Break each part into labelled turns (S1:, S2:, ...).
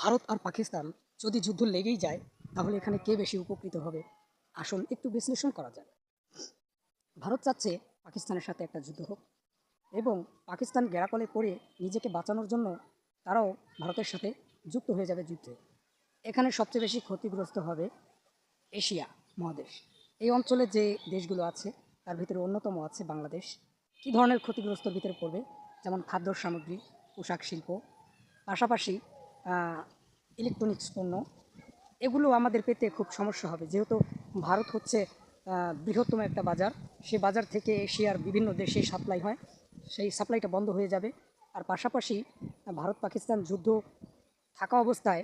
S1: ভারত আর পাকিস্তান যদি যুদ্ধ লেগেই যায় তাহলে এখানে কে বেশি উপকৃত হবে? আসুন একটু বিশ্লেষণ করা যাক। ভারত চাচ্ছে পাকিস্তানের সাথে একটা যুদ্ধ হোক এবং পাকিস্তান গেরাকলে পড়ে নিজেকে বাঁচানোর জন্য তারাও ভারতের সাথে যুক্ত হয়ে যাবে যুদ্ধে। এখানে সবচেয়ে বেশি ক্ষতিগ্রস্ত হবে এশিয়া মহাদেশ। এই অঞ্চলে যে দেশগুলো আছে তার ভিতরে অন্যতম আছে বাংলাদেশ। কী ধরনের ক্ষতিগ্রস্তর ভিতরে পড়বে? যেমন খাদ্য সামগ্রী, পোশাক শিল্প, পাশাপাশি ইলেকট্রনিক্স পণ্য, এগুলো আমাদের পেতে খুব সমস্যা হবে, যেহেতু ভারত হচ্ছে বৃহত্তম একটা বাজার। সে বাজার থেকে এশিয়ার বিভিন্ন দেশে সাপ্লাই হয়, সেই সাপ্লাইটা বন্ধ হয়ে যাবে। আর পাশাপাশি ভারত পাকিস্তান যুদ্ধ থাকা অবস্থায়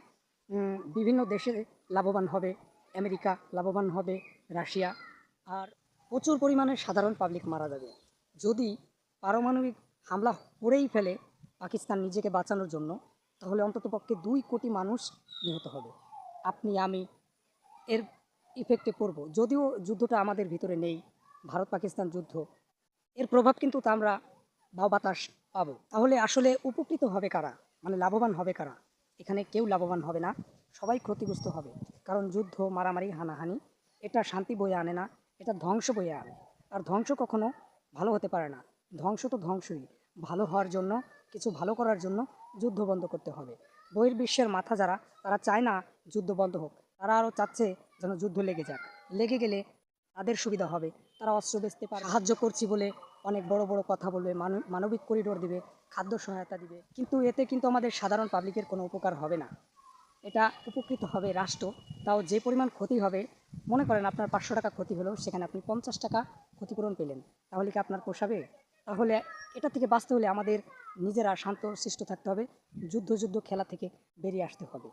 S1: বিভিন্ন দেশে লাভবান হবে, আমেরিকা লাভবান হবে, রাশিয়া। আর প্রচুর পরিমাণে সাধারণ পাবলিক মারা যাবে যদি পারমাণবিক হামলা করেই ফেলে পাকিস্তান নিজেকে বাঁচানোর জন্য। তাহলে অন্ততপক্ষে 2 কোটি মানুষ নিহত হবে। আপনি আমি এর ইফেক্টে পড়ব, যদিও যুদ্ধটা আমাদের ভিতরে নেই। ভারত পাকিস্তান যুদ্ধ, এর প্রভাব কিন্তু তা আমরা বাও বাতাস পাবো। তাহলে আসলে উপকৃত হবে কারা, মানে লাভবান হবে কারা? এখানে কেউ লাভবান হবে না, সবাই ক্ষতিগ্রস্ত হবে। কারণ যুদ্ধ, মারামারি, হানাহানি এটা শান্তি বয়ে আনে না, এটা ধ্বংস বয়ে আনে। আর ধ্বংস কখনো ভালো হতে পারে না। ধ্বংস তো ধ্বংসই। ভালো হওয়ার জন্য, কিছু ভালো করার জন্য যুদ্ধ বন্ধ করতে হবে। বহির্বিশ্বের মাথা যারা, তারা চায় না যুদ্ধ বন্ধ হোক, তারা আরও চাচ্ছে যেন যুদ্ধ লেগে যাক। লেগে গেলে তাদের সুবিধা হবে, তারা অস্ত্র বেচতে পারে, সাহায্য করছি বলে অনেক বড় বড় কথা বলবে, মানবিক করিডোর দিবে, খাদ্য সহায়তা দিবে, কিন্তু এতে কিন্তু আমাদের সাধারণ পাবলিকের কোনো উপকার হবে না। এটা উপকৃত হবে রাষ্ট্র। তাও যে পরিমাণ ক্ষতি হবে, মনে করেন আপনার 500 টাকা ক্ষতি হলো, সেখানে আপনি 50 টাকা ক্ষতিপূরণ পেলেন, তাহলে কি আপনার পোষাবে? তাহলে এটা থেকে বাঁচতে হলে আমাদের নিজেরা শান্ত শিষ্ট থাকতে হবে, যুদ্ধ যুদ্ধ খেলা থেকে বেরিয়ে আসতে হবে।